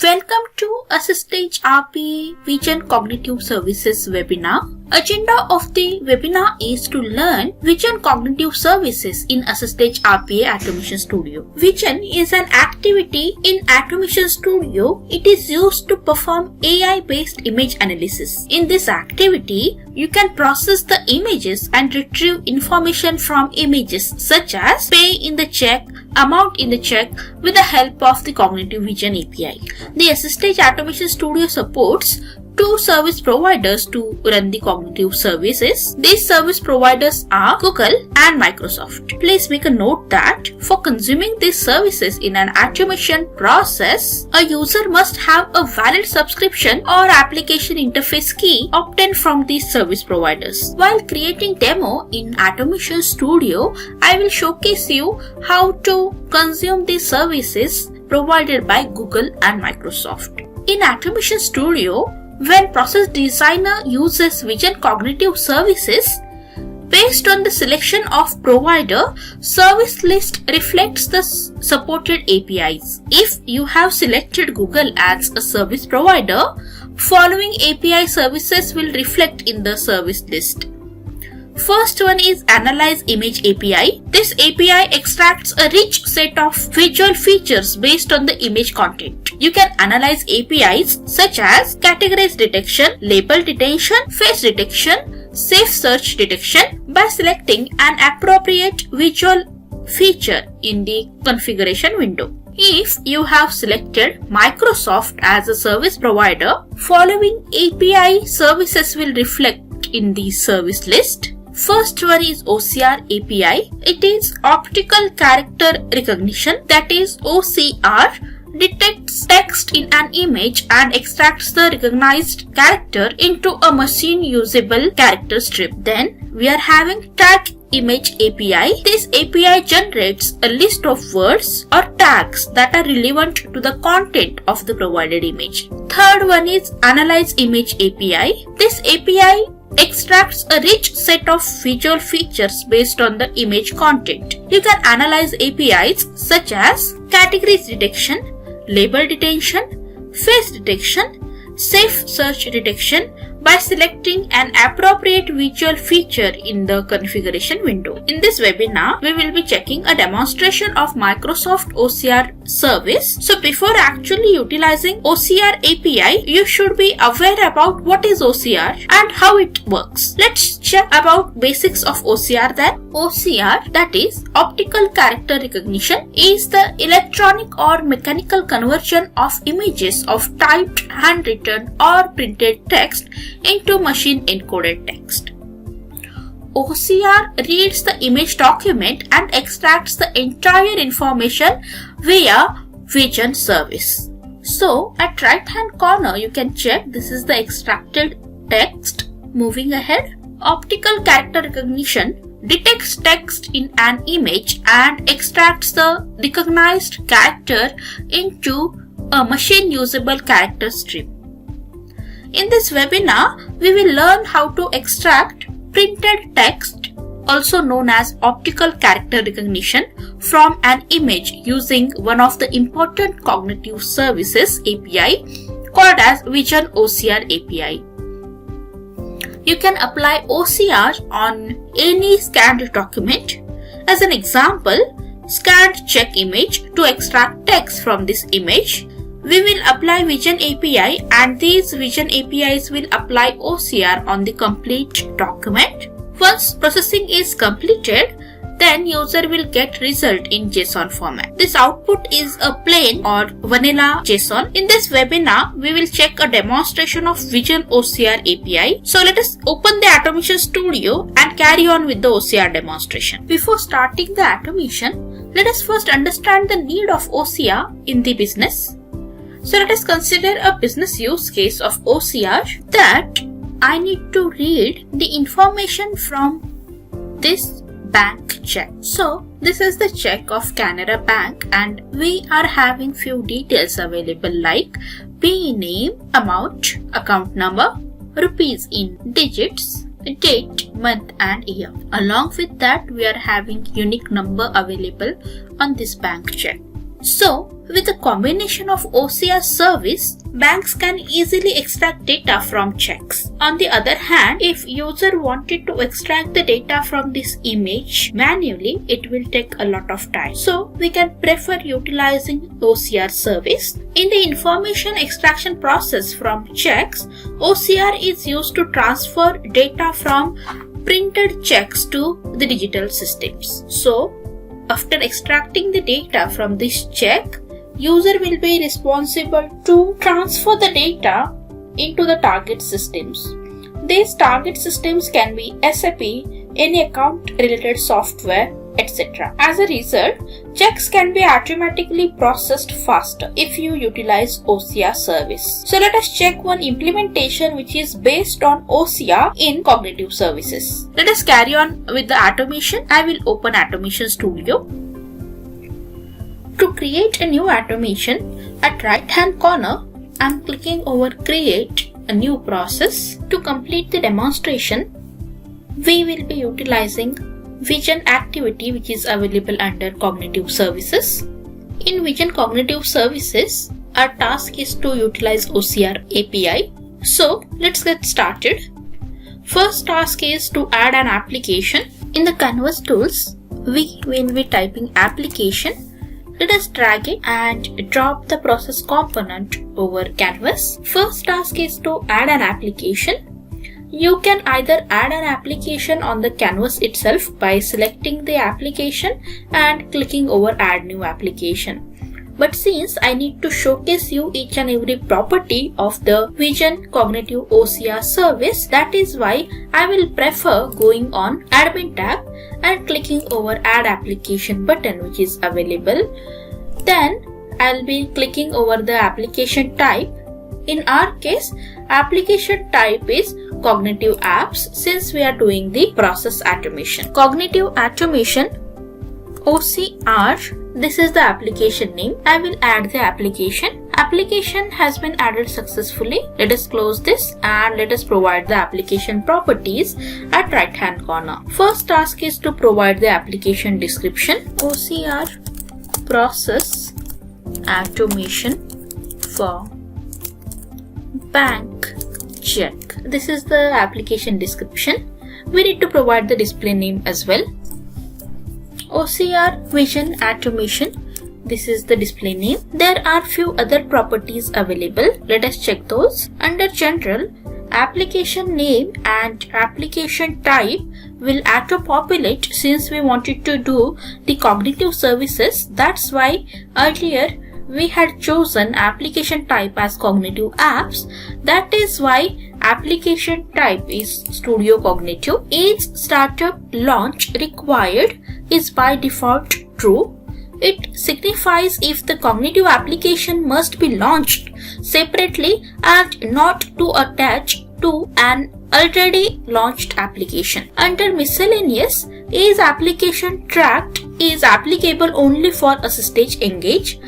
Welcome to AssistEdge RPA Vision Cognitive Services webinar. Agenda of the webinar is to learn Vision Cognitive Services in AssistEdge RPA Automation Studio. Vision is an activity in Automation Studio. It is used to perform AI-based image analysis. In this activity, you can process the images and retrieve information from images such as pay in the check, amount in the check with the help of the Cognitive Vision API. The AssistEdge Automation Studio supports two service providers to run the cognitive services. These service providers are Google and Microsoft. Please make a note that for consuming these services in an automation process, a user must have a valid subscription or application interface key obtained from these service providers. While creating demo in Automation Studio, I will showcase you how to consume these services provided by Google and Microsoft. In Automation Studio, when Process Designer uses Vision Cognitive Services, based on the selection of provider, service list reflects the supported APIs. If you have selected Google as a service provider, following API services will reflect in the service list. First one is Analyze Image API. This API extracts a rich set of visual features based on the image content. You can analyze APIs such as categories detection, label detection, face detection, safe search detection by selecting an appropriate visual feature in the configuration window. If you have selected Microsoft as a service provider, following API services will reflect in the service list. First one is OCR API. It is Optical Character Recognition, that is OCR, detects text in an image and extracts the recognized character into a machine usable character strip. Then we are having Tag Image API. This API generates a list of words or tags that are relevant to the content of the provided image. Third one is Analyze Image API. This API extracts a rich set of visual features based on the image content. You can analyze APIs such as categories detection, label detection, face detection, safe search detection by selecting an appropriate visual feature in the configuration window. In this webinar, we will be checking a demonstration of Microsoft OCR service. So before actually utilizing OCR API, you should be aware about what is OCR and how it works. Let's check about basics of OCR then. OCR, that is Optical Character Recognition, is the electronic or mechanical conversion of images of typed, handwritten or printed text into machine encoded text. OCR reads the image document and extracts the entire information via Vision service. So at right hand corner you can check this is the extracted text. Moving ahead, Optical Character Recognition detects text in an image and extracts the recognized character into a machine usable character strip. In this webinar, we will learn how to extract printed text, also known as optical character recognition, from an image using one of the important cognitive services API called as Vision OCR API. You can apply OCR on any scanned document. As an example, scanned check image to extract text from this image. We will apply Vision API and these Vision APIs will apply OCR on the complete document. Once processing is completed, then user will get result in JSON format. This output is a plain or vanilla JSON. In this webinar, we will check a demonstration of Vision OCR API. So let us open the Automation Studio and carry on with the OCR demonstration. Before starting the automation, let us first understand the need of OCR in the business. So let us consider a business use case of OCR that I need to read the information from this bank check. So this is the check of Canara Bank and we are having few details available like payee name, amount, account number, rupees in digits, date, month and year. Along with that, we are having unique number available on this bank check. So, with a combination of OCR service, banks can easily extract data from checks. On the other hand, if user wanted to extract the data from this image manually, it will take a lot of time. So, we can prefer utilizing OCR service. In the information extraction process from checks, OCR is used to transfer data from printed checks to the digital systems. So, after extracting the data from this check, user will be responsible to transfer the data into the target systems. These target systems can be SAP, any account related software, etc. As a result, checks can be automatically processed faster if you utilize OCR service. So let us check one implementation which is based on OCR in cognitive services. Let us carry on with the automation. I will open Automation Studio. To create a new automation, at right hand corner, I am clicking over Create a new process. To complete the demonstration, we will be utilizing Vision activity which is available under Cognitive Services. In Vision Cognitive Services, our task is to utilize OCR API. So let's get started. First task is to add an application. In the Canvas tools, we will be typing application. Let us drag it and drop the process component over canvas. First task is to add an application. You can either add an application on the canvas itself by selecting the application and clicking over add new application. But since I need to showcase you each and every property of the Vision Cognitive OCR service, that is why I will prefer going on Admin tab and clicking over Add Application button which is available. Then I'll be clicking over the application type. In our case, application type is Cognitive Apps since we are doing the process automation. Cognitive Automation OCR. This is the application name. I will add the application. Application has been added successfully. Let us close this and let us provide the application properties at right hand corner. First task is to provide the application description. OCR process automation for bank check. This is the application description. We need to provide the display name as well. OCR Vision Automation. This is the display name. There are few other properties available. Let us check those. Under General, application name and application type will auto-populate since we wanted to do the cognitive services. That's why earlier we had chosen application type as Cognitive Apps. That is why application type is Studio Cognitive. Each startup launch required is by default true. It signifies if the cognitive application must be launched separately and not to attach to an already launched application. Under Miscellaneous, is application tracked is applicable only for AssistEdge Engage.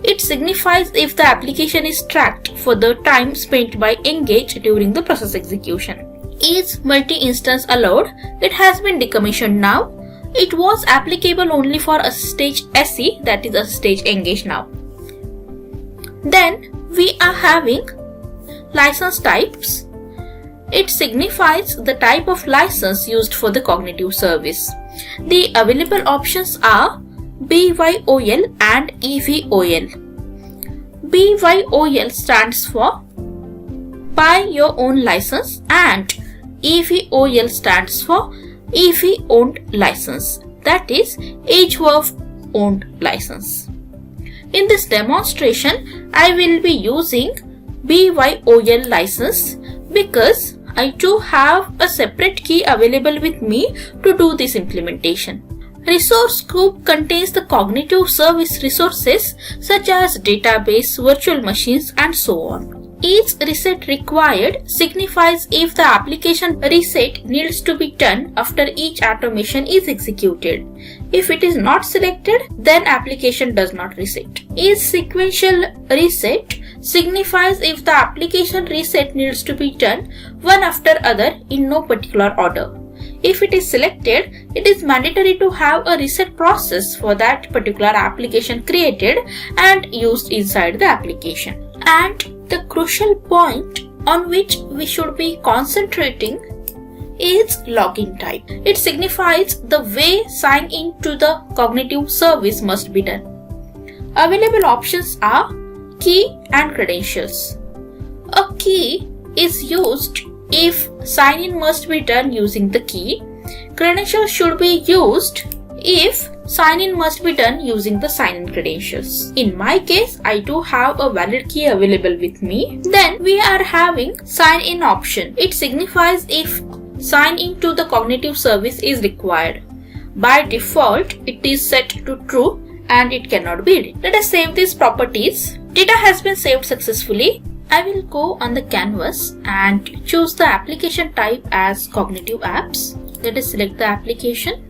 It signifies if the application is tracked for the time spent by Engage during the process execution. Is multi-instance allowed? It has been decommissioned now. It was applicable only for AssistEdge SE, that is AssistEdge Engage now. Then we are having license types. It signifies the type of license used for the cognitive service. The available options are BYOL and EVOL. BYOL stands for Buy Your Own License and EVOL stands for EV Owned License, that is EdgeVerve Owned License. In this demonstration, I will be using BYOL license because I do have a separate key available with me to do this implementation. Resource group contains the cognitive service resources such as database, virtual machines, and so on. Each reset required signifies if the application reset needs to be done after each automation is executed. If it is not selected, then application does not reset. Each sequential reset signifies if the application reset needs to be done one after other in no particular order. If it is selected, it is mandatory to have a reset process for that particular application created and used inside the application. And the crucial point on which we should be concentrating is login type. It signifies the way sign in to the cognitive service must be done. Available options are key and credentials. A key is used if sign in must be done using the key. Credentials should be used if sign in must be done using the sign in credentials. In my case, I do have a valid key available with me. Then we are having sign in option. It signifies if sign in to the cognitive service is required. By default, it is set to true and it cannot be read. Let us save these properties. Data has been saved successfully. I will go on the canvas and choose the application type as cognitive apps. Let us select the application.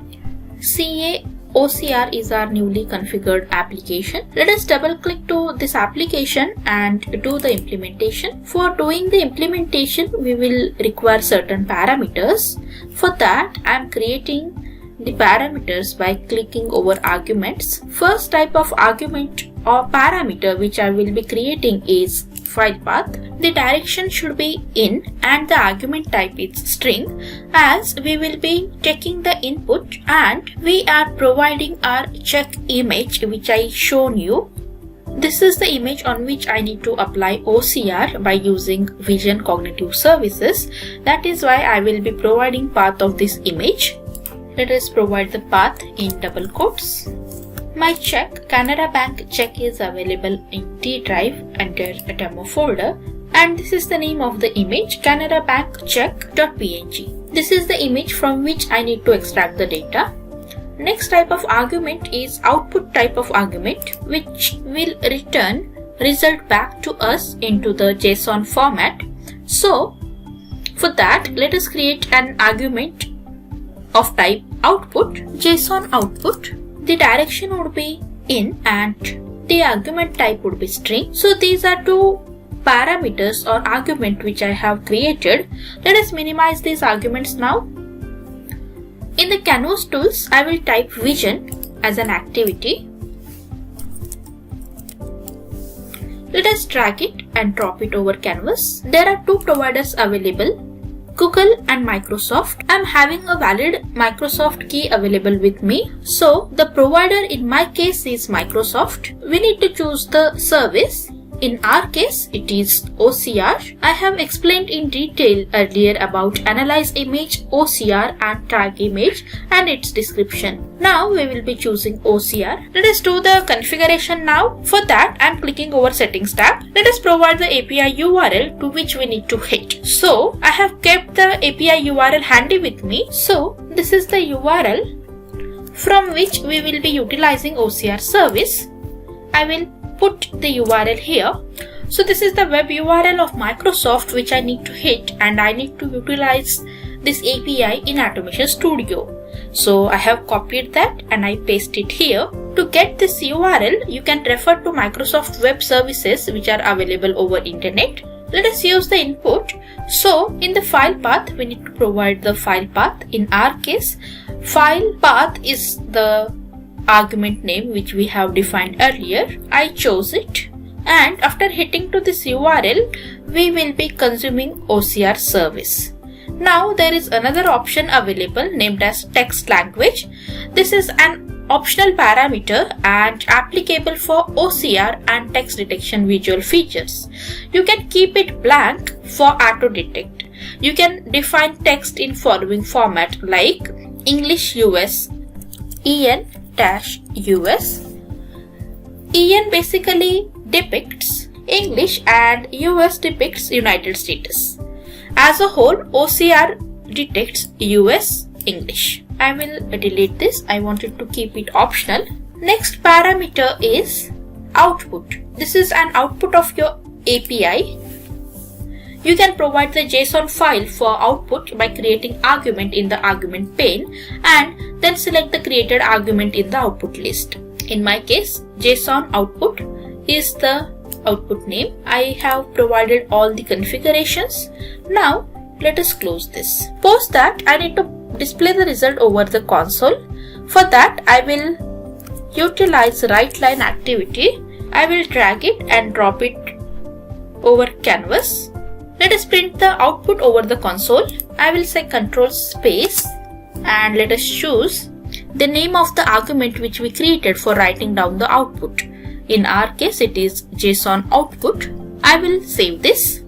CA OCR is our newly configured application. Let us double click to this application and do the implementation. For doing the implementation, we will require certain parameters. For that, I am creating the parameters by clicking over arguments. First type of argument or parameter which I will be creating is file path. The direction should be in and the argument type is string, as we will be taking the input and we are providing our check image which I shown you. This is the image on which I need to apply OCR by using Vision Cognitive Services. That is why I will be providing path of this image. Let us provide the path in double quotes. My check, Canara Bank check, is available in D drive under a demo folder, and this is the name of the image, Canara Bank check.png. This is the image from which I need to extract the data. Next type of argument is output type of argument, which will return result back to us into the JSON format. So for that, let us create an argument of type output, JSON output. The direction would be in and the argument type would be string. So these are two parameters or argument which I have created. Let us minimize these arguments now. In the canvas tools, I will type vision as an activity. Let us drag it and drop it over canvas. There are two providers available, Google and Microsoft. I am having a valid Microsoft key available with me. So the provider in my case is Microsoft. We need to choose the service. In our case, it is OCR. I have explained in detail earlier about analyze image, OCR and tag image and its description. Now we will be choosing OCR. Let us do the configuration now. For that, I am clicking over settings tab. Let us provide the API URL to which we need to hit. So I have kept the API URL handy with me. So this is the URL from which we will be utilizing OCR service. I will put the URL here. So this is the web URL of Microsoft which I need to hit, and I need to utilize this API in Automation Studio. So I have copied that and I paste it here. To get this URL, you can refer to Microsoft Web Services which are available over internet. Let us use the input. So in the file path, we need to provide the file path. In our case, file path is the argument name which we have defined earlier. I chose it, and after hitting to this URL, we will be consuming OCR service. Now there is another option available named as text language. This is an optional parameter and applicable for OCR and text detection visual features. You can keep it blank for auto detect. You can define text in following format like English US, EN-US. EN basically depicts English and US depicts United States. As a whole, OCR detects US English. I will delete this. I wanted to keep it optional. Next parameter is output. This is an output of your API. You can provide the JSON file for output by creating argument in the argument pane and then select the created argument in the output list. In my case, JSON output is the output name. I have provided all the configurations. Now let us close this. Post that, I need to display the result over the console. For that, I will utilize right line activity. I will drag it and drop it over canvas. Let us print the output over the console. I will say control space and let us choose the name of the argument which we created for writing down the output. In our case, it is JSON output. I will save this.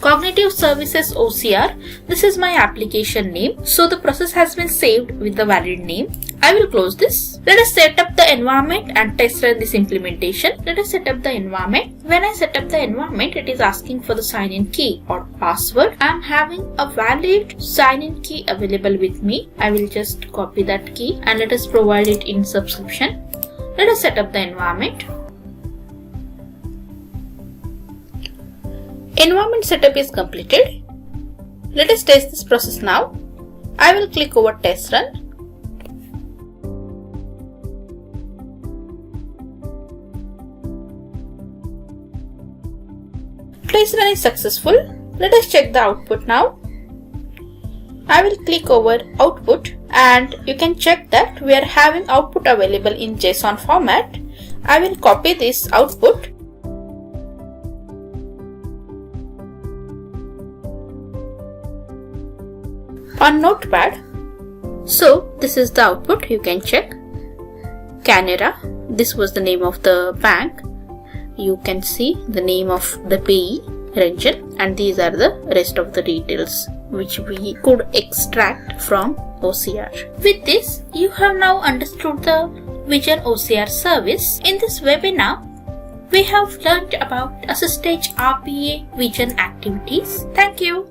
Cognitive Services OCR. This is my application name. So the process has been saved with the valid name. I will close this. Let us set up the environment and test run this implementation. Let us set up the environment. When I set up the environment, it is asking for the sign-in key or password. I am having a valid sign-in key available with me. I will just copy that key and let us provide it in subscription. Let us set up the environment. Environment setup is completed. Let us test this process now. I will click over test run. Test run is successful. Let us check the output now. I will click over output and you can check that we are having output available in JSON format. I will copy this output. On Notepad. So this is the output, you can check. Canara, this was the name of the bank. You can see the name of the payee, Ranjan, and these are the rest of the details which we could extract from OCR. With this, you have now understood the Vision OCR service. In this webinar, we have learned about AssistEdge RPA Vision activities. Thank you.